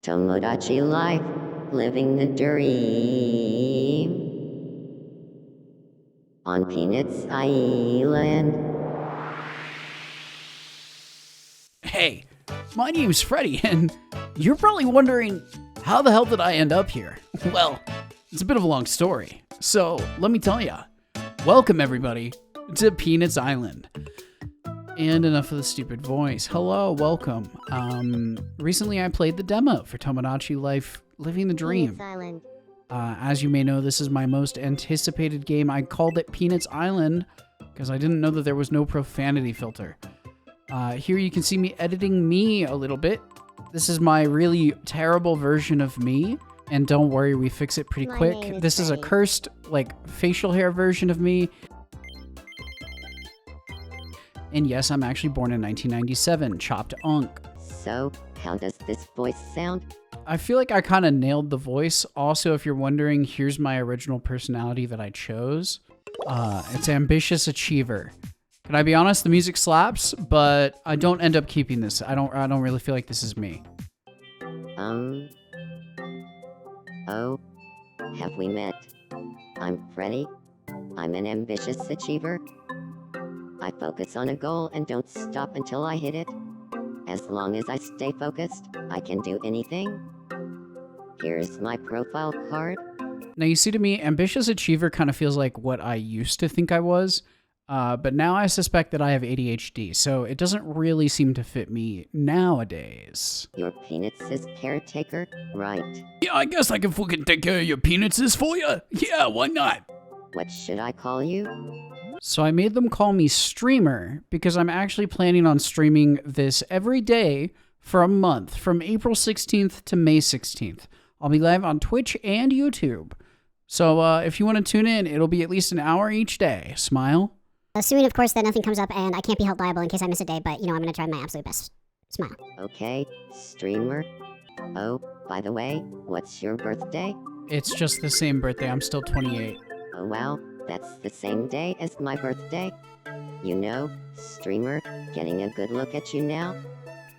Tomodachi Life, living the dream. On Peanits Island. Hey, my name's Freddy, and you're probably wondering, how the hell did I end up here? Well, it's a bit of a long story, so let me tell ya. Welcome, everybody, to Peanits Island. And enough of the stupid voice. Hello, welcome. Recently I played the demo for Tomodachi Life, Living the Dream. Peanits Island. As you may know, this is my most anticipated game. I called it Peanits Island because I didn't know that there was no profanity filter. Here you can see me editing me a little bit. This is my really terrible version of me. And don't worry, we fix it pretty quick. This is a cursed, facial hair version of me. And yes, I'm actually born in 1997, chopped unk. So, how does this voice sound? I feel like I kind of nailed the voice. Also, if you're wondering, here's my original personality that I chose. It's Ambitious Achiever. Can I be honest? The music slaps, but I don't end up keeping this. I don't really feel like this is me. Oh, have we met? I'm Freddy. I'm an ambitious achiever. I focus on a goal and don't stop until I hit it. As long as I stay focused, I can do anything. Here's my profile card. Now, you see, to me, Ambitious Achiever kind of feels like what I used to think I was, but now I suspect that I have ADHD, so it doesn't really seem to fit me nowadays. Your Peanits' caretaker, right? Yeah, I guess I can fucking take care of your Peanits for you. Yeah, why not? What should I call you? So I made them call me Streamer because I'm actually planning on streaming this every day for a month, from April 16th to May 16th. I'll be live on Twitch and YouTube. So if you want to tune in, it'll be at least an hour each day. Smile. Assuming, of course, that nothing comes up and I can't be held liable in case I miss a day, but, I'm going to try my absolute best. Smile. Okay, streamer. Oh, by the way, what's your birthday? It's just the same birthday. I'm still 28. Oh wow, that's the same day as my birthday. You know, streamer, getting a good look at you now.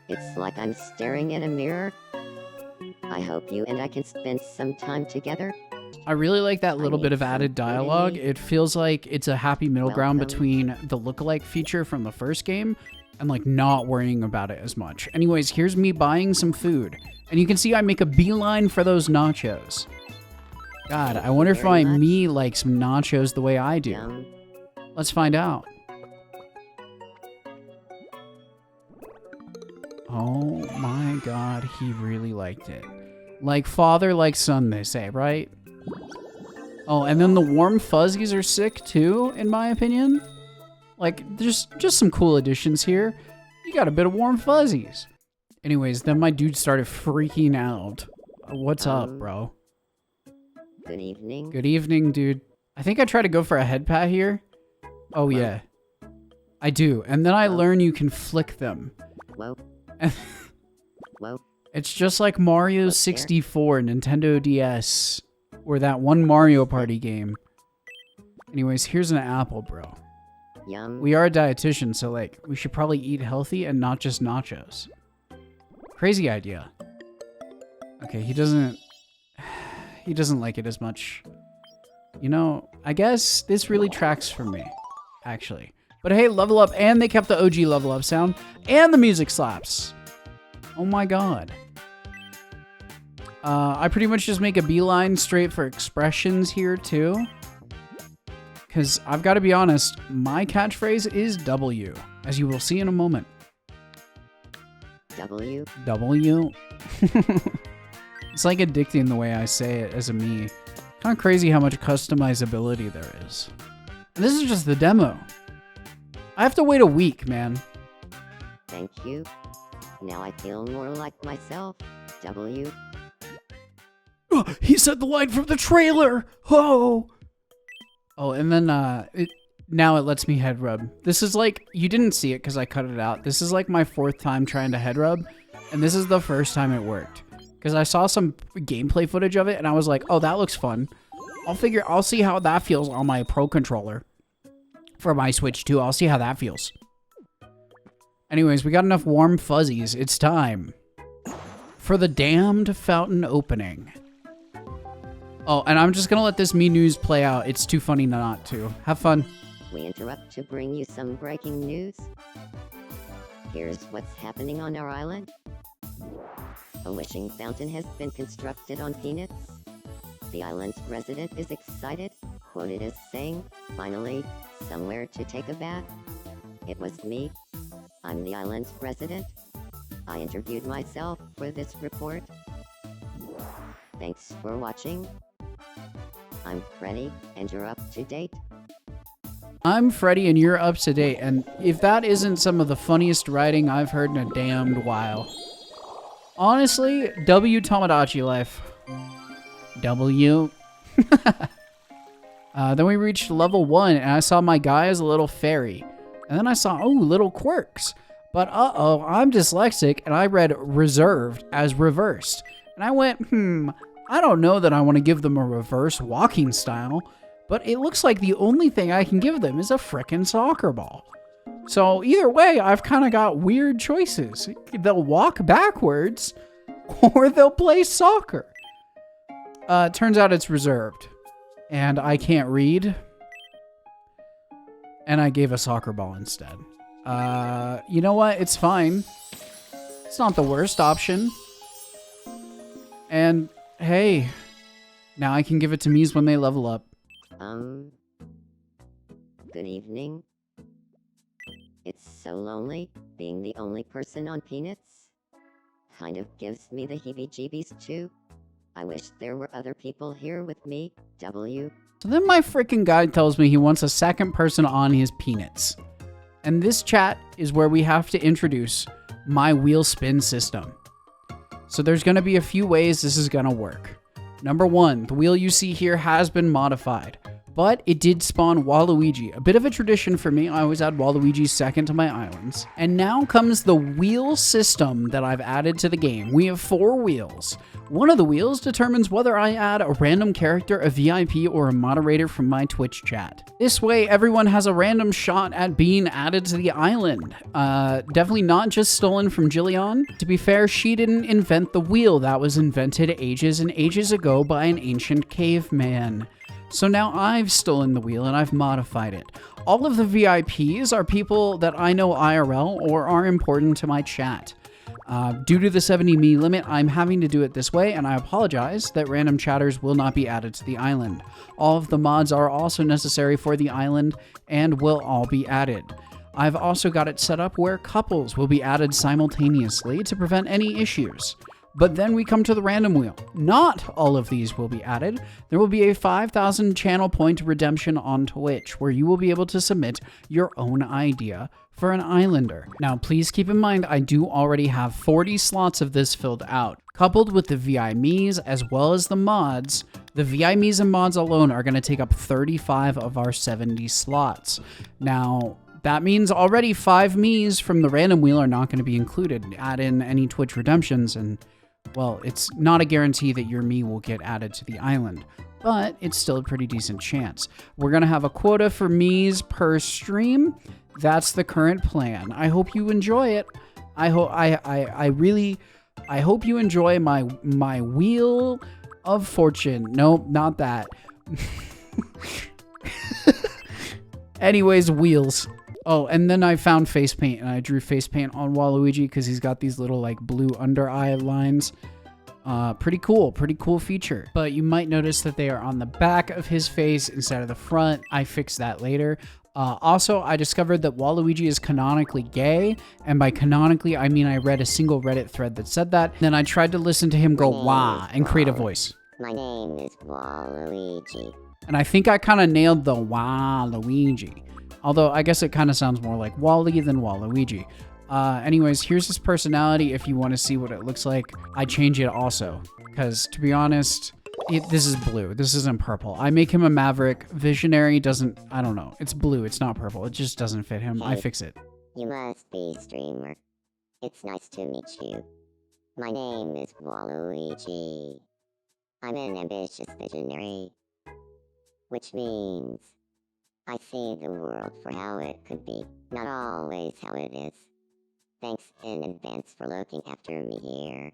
It's like I'm staring at a mirror. I hope you and I can spend some time together. I really like that little bit of added dialogue. It feels like it's a happy middle ground between the lookalike feature from the first game and not worrying about it as much. Anyways, here's me buying some food. And you can see I make a beeline for those nachos. God, I wonder if me like some nachos the way I do. Yum. Let's find out. Oh my god, he really liked it. Like father, like son, they say, right? Oh, and then the warm fuzzies are sick too, in my opinion. There's just some cool additions here. You got a bit of warm fuzzies. Anyways, then my dude started freaking out. What's up, bro? Good evening. Good evening, dude. I think I try to go for a head pat here. Oh, yeah. I do. And then I learn you can flick them. Whoa. Whoa. It's just like Mario 64, Nintendo DS, or that one Mario Party game. Anyways, here's an apple, bro. Yum. We are a dietitian, so we should probably eat healthy and not just nachos. Crazy idea. Okay, he doesn't like it as much. I guess this really tracks for me, actually. But hey, level up, and they kept the OG level up sound, and the music slaps. Oh my god. I pretty much just make a beeline straight for expressions here, too. Because I've got to be honest, my catchphrase is W, as you will see in a moment. W. W. It's like addicting the way I say it as a me. Kind of crazy how much customizability there is. And this is just the demo. I have to wait a week, man. Thank you. Now I feel more like myself. W. Oh, he said the line from the trailer! Oh! Oh, and then now it lets me head rub. This is you didn't see it because I cut it out. This is my fourth time trying to head rub, and this is the first time it worked. Because I saw some gameplay footage of it, and I was like, oh, that looks fun. I'll see how that feels on my Pro Controller. For my Switch, too. I'll see how that feels. Anyways, we got enough warm fuzzies. It's time for the damned fountain opening. Oh, and I'm just gonna let this me news play out. It's too funny not to. Have fun. We interrupt to bring you some breaking news. Here's what's happening on our island. A wishing fountain has been constructed on Peanits. The island's resident is excited, quoted as saying, "Finally, somewhere to take a bath." It was me. I'm the island's resident. I interviewed myself for this report. Thanks for watching. I'm Freddy, and you're up to date. I'm Freddy and you're up to date, and if that isn't some of the funniest writing I've heard in a damned while. Honestly, W Tomodachi Life. W. Then we reached level 1, and I saw my guy as a little fairy. And then I saw, oh, little quirks. But uh-oh, I'm dyslexic, and I read reserved as reversed. And I went, I don't know that I want to give them a reverse walking style, but it looks like the only thing I can give them is a frickin' soccer ball. So either way, I've kind of got weird choices. They'll walk backwards, or they'll play soccer. Turns out it's reserved, and I can't read, and I gave a soccer ball instead. You know what? It's fine. It's not the worst option. And hey, now I can give it to Mies when they level up. Good evening. It's so lonely, being the only person on Peanuts. Kind of gives me the heebie-jeebies too. I wish there were other people here with me, W. So then my freaking guide tells me he wants a second person on his Peanuts. And this chat is where we have to introduce my wheel spin system. So there's going to be a few ways this is going to work. Number 1, the wheel you see here has been modified, but it did spawn Waluigi. A bit of a tradition for me, I always add Waluigi second to my islands. And now comes the wheel system that I've added to the game. We have 4 wheels. One of the wheels determines whether I add a random character, a VIP, or a moderator from my Twitch chat. This way, everyone has a random shot at being added to the island. Definitely not just stolen from Jillian. To be fair, she didn't invent the wheel. That was invented ages and ages ago by an ancient caveman. So now I've stolen the wheel and I've modified it. All of the VIPs are people that I know IRL or are important to my chat. Due to the 70 me limit, I'm having to do it this way, and I apologize that random chatters will not be added to the island. All of the mods are also necessary for the island and will all be added. I've also got it set up where couples will be added simultaneously to prevent any issues. But then we come to the random wheel. Not all of these will be added. There will be a 5,000 channel point redemption on Twitch, where you will be able to submit your own idea for an islander. Now, please keep in mind, I do already have 40 slots of this filled out. Coupled with the VIMEs as well as the mods, the VIMEs and mods alone are going to take up 35 of our 70 slots. Now, that means already 5 me's from the random wheel are not going to be included. Add in any Twitch redemptions and, well, it's not a guarantee that your me will get added to the island, but it's still a pretty decent chance. We're going to have a quota for me's per stream. That's the current plan. I hope you enjoy it. I hope you enjoy my wheel of fortune. Nope, not that. Anyways, wheels. Oh, and then I found face paint, and I drew face paint on Waluigi because he's got these little like blue under eye lines. Pretty cool feature. But you might notice that they are on the back of his face instead of the front. I fixed that later. Also, I discovered that Waluigi is canonically gay, and by canonically, I mean I read a single Reddit thread that said that. Then I tried to listen to him go wah and create a voice. My name is Waluigi. And I think I kind of nailed the Waluigi. Although I guess it kind of sounds more like Wally than Waluigi. Anyways, here's his personality if you want to see what it looks like. I change it also, because to be honest, this is blue. This isn't purple. I make him a maverick. Visionary doesn't, I don't know. It's blue. It's not purple. It just doesn't fit him. I fix it. You must be streamer. It's nice to meet you. My name is Waluigi. I'm an ambitious visionary, which means I see the world for how it could be, not always how it is. Thanks in advance for looking after me here.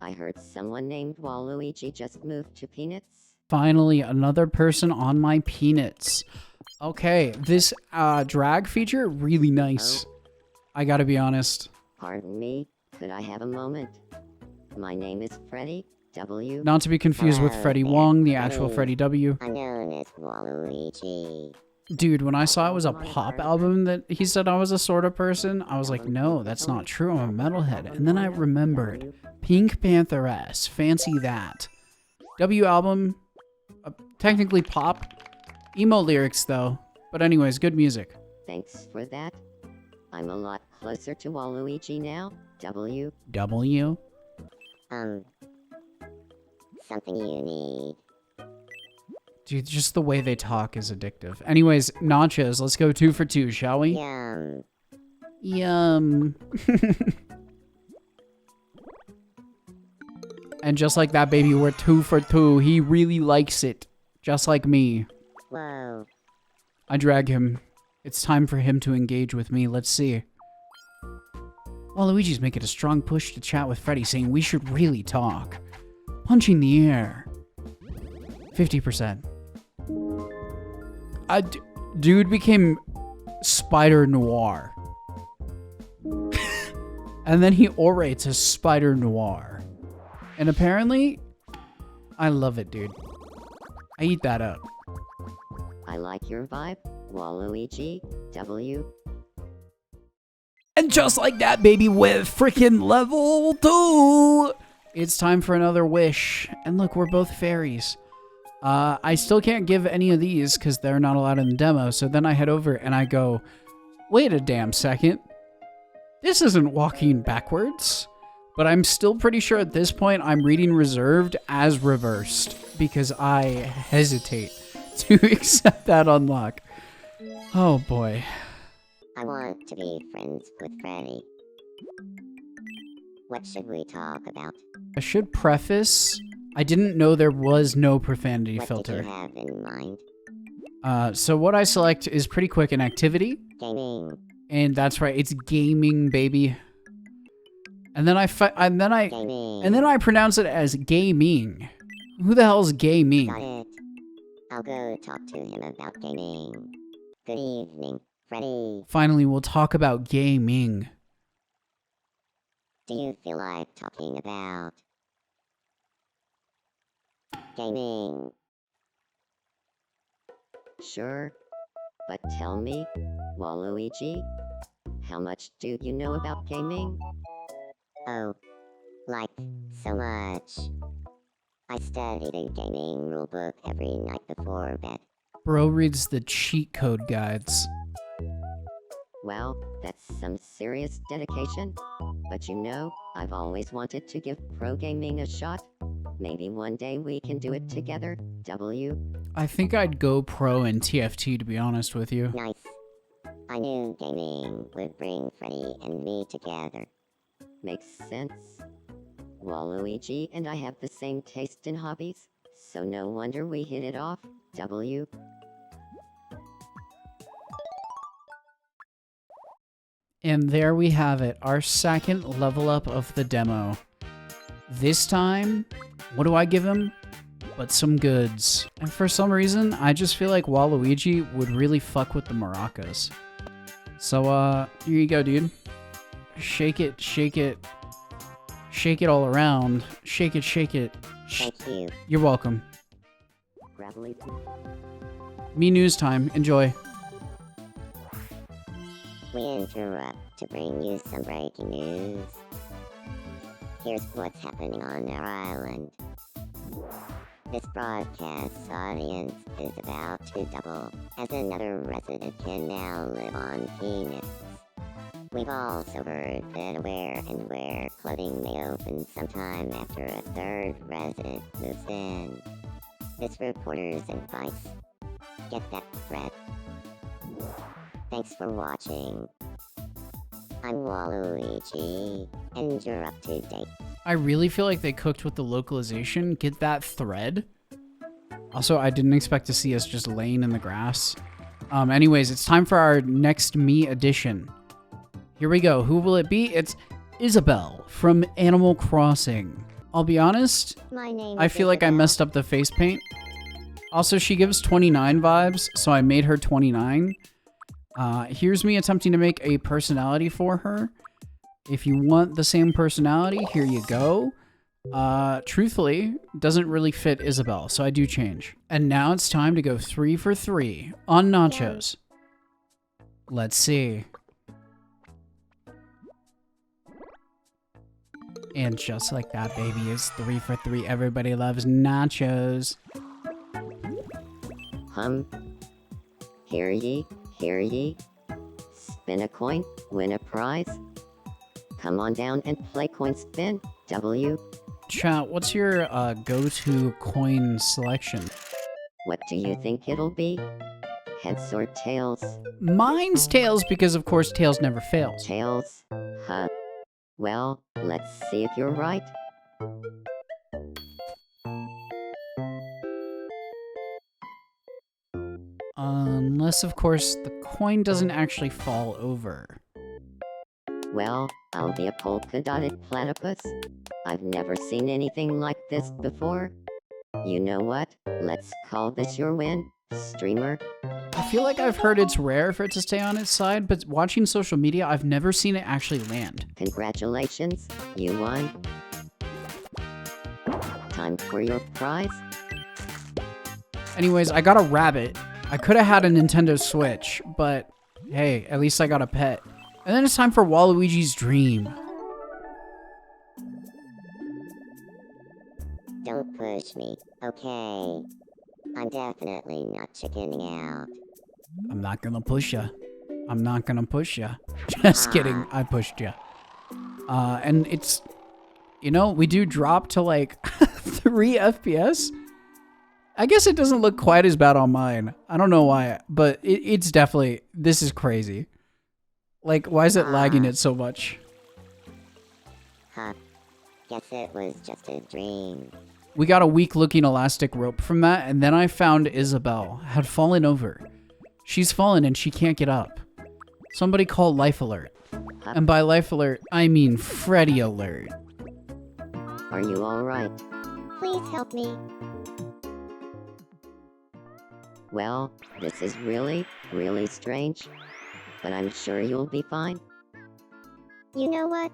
I heard someone named Waluigi just moved to Peanuts. Finally, another person on my Peanuts. Okay, this drag feature, really nice. I gotta be honest. Pardon me, could I have a moment? My name is Freddy W. Not to be confused with Hello Freddie there, Wong, the actual Freddy. Freddie W. I'm known as Waluigi. Dude, when I saw it was a pop album that he said I was a sort of person, I was like, no, that's not true. I'm a metalhead. And then I remembered. PinkPantheress. Fancy that. W album. Technically pop. Emo lyrics, though. But anyways, good music. Thanks for that. I'm a lot closer to Waluigi now. W. W. Something you need. Dude, just the way they talk is addictive. Anyways, nachos. Let's go 2 for 2, shall we? Yum. Yum. And just like that, baby, we're 2 for 2. He really likes it. Just like me. Whoa. I drag him. It's time for him to engage with me. Let's see. Waluigi's making a strong push to chat with Freddy, saying we should really talk. Punching the air. 50%. Dude became Spider Noir. And then he orates as Spider Noir. And apparently, I love it, dude. I eat that up. I like your vibe, Waluigi W. And just like that, baby, with freaking level 2, it's time for another wish. And look, we're both fairies. I still can't give any of these because they're not allowed in the demo. So then I head over and I go, wait a damn second. This isn't walking backwards. But I'm still pretty sure at this point I'm reading reserved as reversed because I hesitate to accept that unlock. Oh boy. I want to be friends with Freddy. What should we talk about? I should preface, I didn't know there was no profanity What filter. did you have in mind? So what I select is pretty quick an activity. Gaming. And that's right, it's gaming, baby. And then I Gaming. pronounce it as gaming. Who the hell is gaming? Got it. I'll go talk to him about gaming. Good evening, Freddy. Finally, we'll talk about gaming. Do you feel like talking about gaming? Sure. But tell me, Waluigi, how much do you know about gaming? Oh, like so much. I study the gaming rulebook every night before bed. Bro reads the cheat code guides. Well, that's some serious dedication. But you know, I've always wanted to give pro gaming a shot. Maybe one day we can do it together, W. I think I'd go pro in TFT, to be honest with you. Nice. I knew gaming would bring Freddy and me together. Makes sense. Waluigi and I have the same taste in hobbies, so no wonder we hit it off, W. And there we have it, our second level up of the demo. This time, what do I give him? But some goods. And for some reason, I just feel like Waluigi would really fuck with the maracas. So, here you go, dude. Shake it, shake it. Shake it all around. Shake it, shake it. Thank you. You're welcome. Gravelly. Me news time. Enjoy. We interrupt to bring you some breaking news. Here's what's happening on our island. This broadcast's audience is about to double, as another resident can now live on Peanuts. We've also heard that a wear and wear clothing may open sometime after a third resident moves in. This reporter's advice. Get that thread. Thanks for watching. I'm Waluigi, and you're up to date. I really feel like they cooked with the localization. Get that thread. Also, I didn't expect to see us just laying in the grass. Anyways, it's time for our next me edition. Here we go. Who will it be? It's Isabelle from Animal Crossing. I'll be honest, My name I is feel like I Isabel. messed up the face paint. Also, she gives 29 vibes, so I made her 29. Here's me attempting to make a personality for her. If you want the same personality, here you go. Truthfully, doesn't really fit Isabel, so I do change. And now it's time to go 3 for 3 on nachos. Let's see. And just like that, baby, is 3 for 3. Everybody loves nachos. Hear ye, hear ye. Spin a coin, win a prize. Come on down and play coin spin, W. Chat, what's your go-to coin selection? What do you think it'll be? Heads or tails? Mine's tails because, of course, tails never fails. Tails? Huh. Well, let's see if you're right. Unless, of course, the coin doesn't actually fall over. Well, I'll be a polka-dotted platypus. I've never seen anything like this before. You know what? Let's call this your win, streamer. I feel like I've heard it's rare for it to stay on its side, but watching social media, I've never seen it actually land. Congratulations, you won. Time for your prize. Anyways, I got a rabbit. I could have had a Nintendo Switch, but hey, at least I got a pet. And then it's time for Waluigi's Dream. Don't push me, okay? I'm definitely not chickening out. I'm not gonna push ya. I'm not gonna push ya. Just kidding, I pushed ya. And it's, you know, we do drop to like 3 FPS. I guess it doesn't look quite as bad on mine. I don't know why, but it's definitely, this is crazy. Like, why is it lagging it so much? Huh. Guess it was just a dream. We got a weak-looking elastic rope from that, and then I found Isabel had fallen over. She's fallen and she can't get up. Somebody call Life Alert. And by Life Alert, I mean Freddy Alert. Are you alright? Please help me. Well, this is really, really strange. But I'm sure you'll be fine. You know what?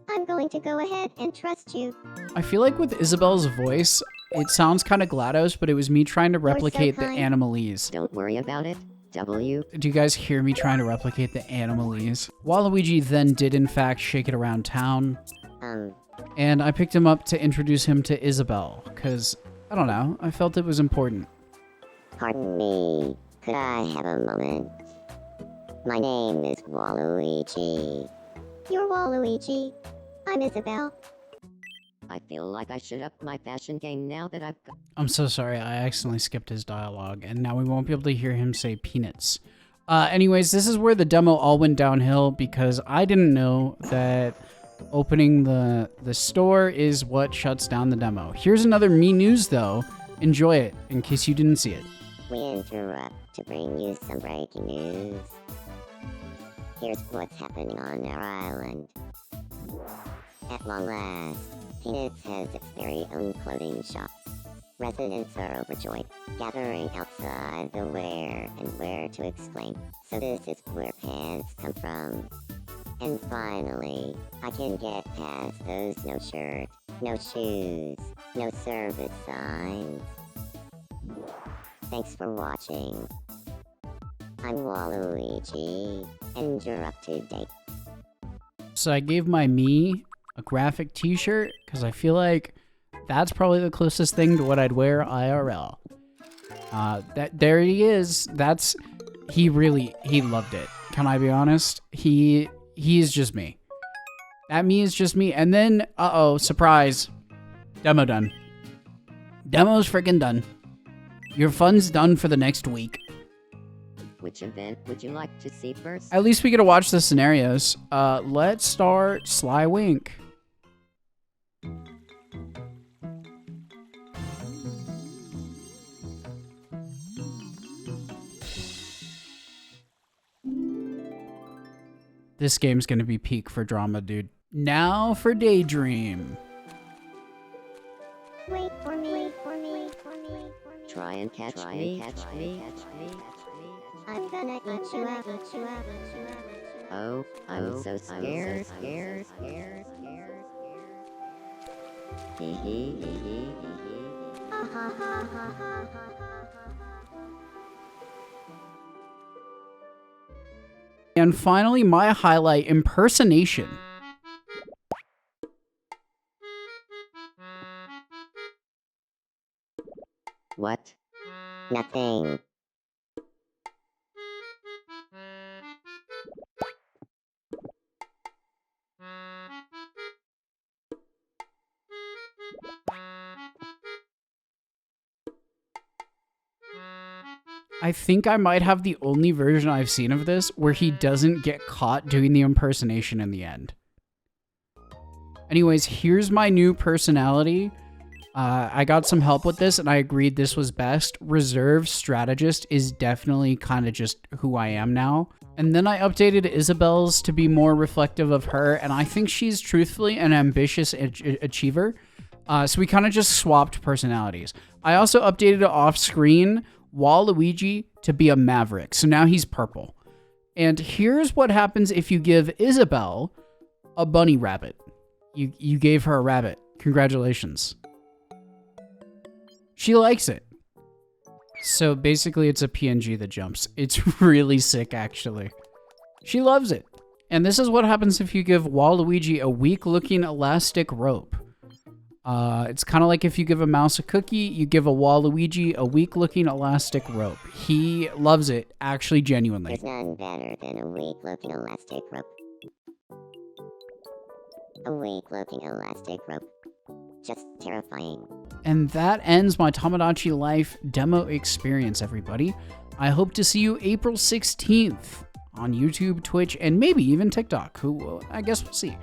I'm going to go ahead and trust you. I feel like with Isabel's voice, it sounds kind of GLaDOS, but it was me trying to replicate the kind. Animalese. Don't worry about it, W. Do you guys hear me trying to replicate the Animalese? Waluigi then did in fact shake it around town. And I picked him up to introduce him to Isabel, because, I don't know, I felt it was important. Pardon me. Could I have a moment? My name is Waluigi. You're Waluigi. I'm Isabel. I feel like I should up my fashion game now that I've got... I'm so sorry, I accidentally skipped his dialogue, and now we won't be able to hear him say peanuts. Anyways, this is where the demo all went downhill, because I didn't know that opening the store is what shuts down the demo. Here's another me news, though. Enjoy it, in case you didn't see it. We interrupt to bring you some breaking news. Here's what's happening on our island. At long last, Peanits has its very own clothing shop. Residents are overjoyed, gathering outside the where and where to exclaim, so this is where pants come from. And finally, I can get past those no shirt, no shoes, no service signs. Thanks for watching. I'm Waluigi, and you're up to date. So I gave my me a graphic t-shirt, because I feel like that's probably the closest thing to what I'd wear IRL. There he is. He loved it. Can I be honest? He is just me. That me is just me. And then, surprise. Demo done. Demo's freaking done. Your fun's done for the next week. Which event would you like to see first? At least we get to watch the scenarios. Let's start Sly Wink. This game's gonna be peak for drama, dude. Now for Daydream. try and catch me. I'm gonna eat you up. Oh, I'm so scared. Hee hee hee hee hee. And finally, my highlight, impersonation. What? Nothing. I think I might have the only version I've seen of this where he doesn't get caught doing the impersonation in the end. Anyways, here's my new personality. I got some help with this and I agreed this was best. Reserve strategist is definitely kind of just who I am now. And then I updated Isabel's to be more reflective of her, and I think she's truthfully an ambitious achiever. So we kind of just swapped personalities. I also updated off screen Waluigi to be a maverick. So now he's purple. And here's what happens if you give Isabel a bunny rabbit. You gave her a rabbit. Congratulations. She likes it. So basically it's a PNG that jumps. It's really sick, actually. She loves it. And this is what happens if you give Waluigi a weak-looking elastic rope. It's kind of like if you give a mouse a cookie, you give a Waluigi a weak-looking elastic rope. He loves it, actually, genuinely. There's none better than a weak-looking elastic rope. A weak-looking elastic rope. Just terrifying. And that ends my Tomodachi Life demo experience, everybody. I hope to see you April 16th on YouTube, Twitch, and maybe even TikTok, who I guess we'll see.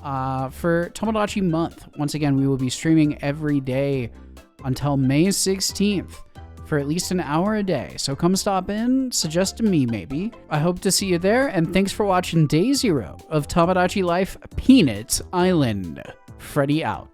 For Tomodachi Month, once again, we will be streaming every day until May 16th for at least an hour a day. So come stop in, suggest to me maybe. I hope to see you there, and thanks for watching Day 0 of Tomodachi Life Peanits Island. Freddy out.